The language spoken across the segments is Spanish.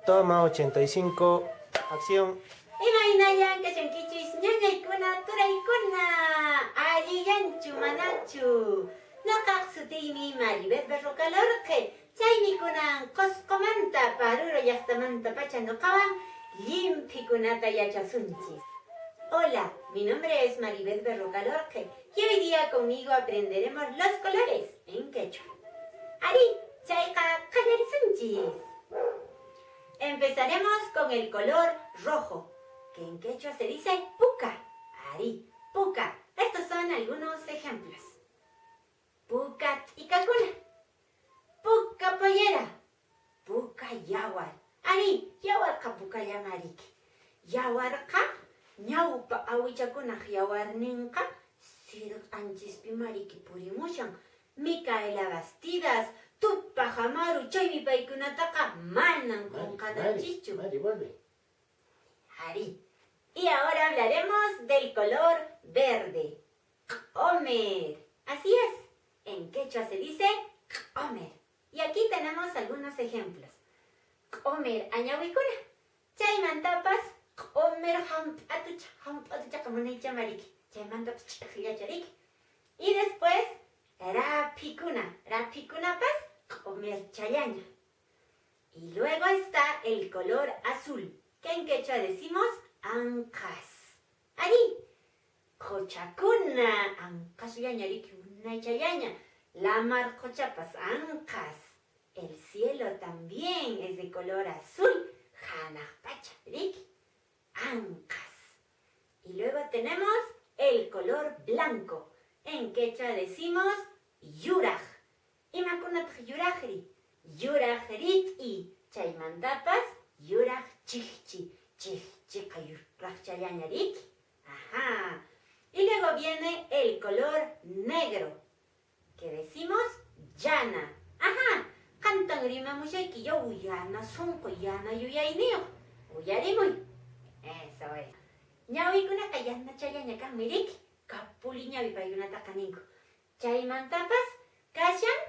Toma 85. Acción. Imaynayan kachunkichis ñañaykuna turaykuna alliyanchu manachu ñuqaq sutiymi Maribeth Berrocal-Orqe chaymi kunan Qusqumanta Paruro llaqtamanta pacha ñuqawan llimpikunata yachasunchis. Hola, mi nombre es Maribeth Berrocal-Orqe y hoy día conmigo aprenderemos los colores en quechua. Ari, chayqa qallarisunchis. Empezaremos con el color rojo, que en quechua se dice puca. Ari, puca. Estos son algunos ejemplos. Puca ticacuna, puca pollera, puca yawar. Ari, yawarqa puca llamariki. Yawarqa ñawpa awichakunaq yawarninqa sirqanchispi mariki purimushan. Micaela Bastidas, Tupac Amaru, chaymi paykunataqa manan qunqananchischu. Mari, vuelve. Ari. Y ahora hablaremos del color verde. Q'omer. Así es. En quechua se dice q'omer. Y aquí tenemos algunos ejemplos. Q'omer añawikuna. Chaymantapas q'omer hamp'atucha kamunaycha mariki. Chaymantapas ch'aqllachariki. Y después rapikuna. Rapikunapas q'omer chayaña. Y luego está el color azul, que en quechua decimos ancas. Ari, cochacuna, ancas yañariki una chayaña. La mar cochapas ancas. El cielo también es de color azul. Hanajpacha, riki, ancas. Y luego tenemos el color blanco. En quechua decimos yuraj. Imakunat yurajri. Yurajrit y chaymantapas yuraj chichi. Chichiqa yuraj chayañarik. Ajá. Y luego viene el color negro, que decimos llana. Ajá. Cantan rimamushayki yo uyana sunqu yana yuyayniyuq. Uyarimuy. Eso es. Ñawikunaqa yana chayaña kanmiriki. Kapuli ñawi paykunataqa ninku. Chaymantapas kashan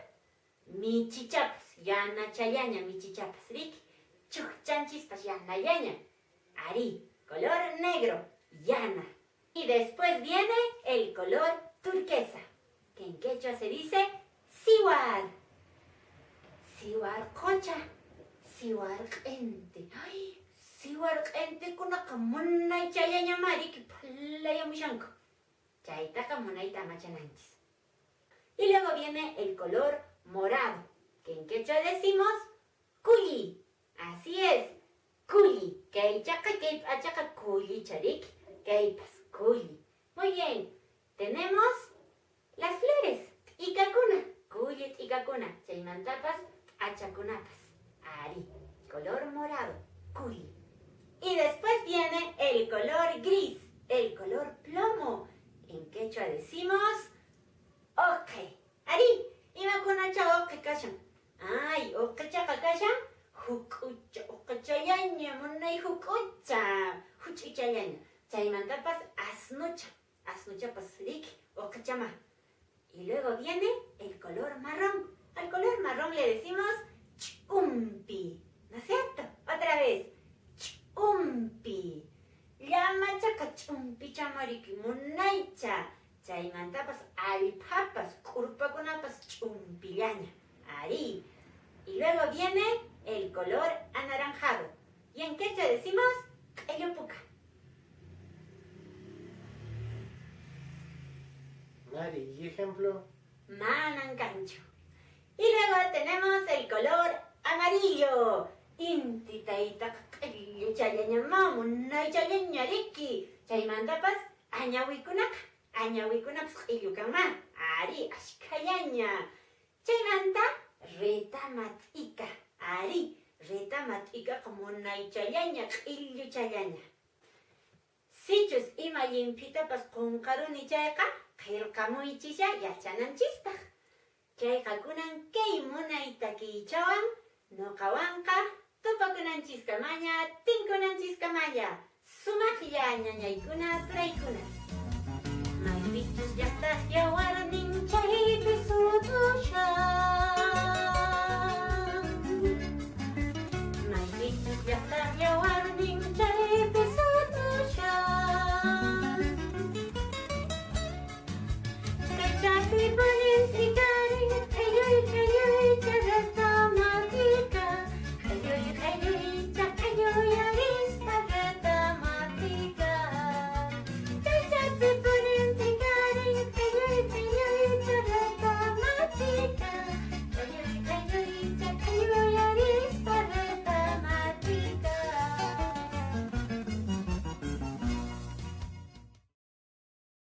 michichapas. Yana chayaña michichapas riki. Chukchanchispas yana yaña. Ari, color negro, llana. Y después viene el color turquesa, que en quechua se dice siwar. Siwar cocha, siwar q'ente. Ay, siwar q'ente kunaqa munay chayaña mariki palayamushanku. Chaytaqa munayta amachananchis. Y luego viene el color morado, que en quechua decimos culli. Así es, culli. Kaychaqa kayp'achaqa culli chariki. Kaypas culli. Muy bien, tenemos las flores. T'ikakuna, culli t'ikakuna. Chaymantapas achakunapas. Ari, color morado, culli. Y después viene el color gris, el color plomo. En quechua decimos oqe. Ari, imakunacha oqe kashan. Ay, oqechaqa kashan hukucha, oqechayaña, munay hukucha, huch'ichayaña. Chaymantapas asnucha, asnuchapas riki, oqechama. Y luego viene el color marrón. Al color marrón le decimos ch'umpi. ¿No es cierto? Otra vez, ch'umpi. Llamachaqa ch'umpi chamariki munaycha. Chaymantapas alpapas, kurpakunapas ch'umpillaña. Ari. Y luego viene el color anaranjado. Y en quechua decimos q'ellupuka. Mari, ¿y ejemplo? Manan cancho. Y luego tenemos el color amarillo. Inti taitaqa q'illu chayañama munay chayañariki. Chaymantapas añawikunaqa. Añawikunapas q'illu kanman. Ari, ashkallaña. Chaymanta retamat'ika. Ari, retamat'ikaqa munay chayaña, q'illu chayaña. Sichus ima llimpitapas qunqaruni chayqa qillqamuychisha yachananchispaq. Chayqa kunan kay munayta kiychawan nuqawanqa tupakunanchiskamanya, tinkunanchiskamanya. Sumaqlla ñañaykuna turaykuna. Maypichus llaqta yawarqa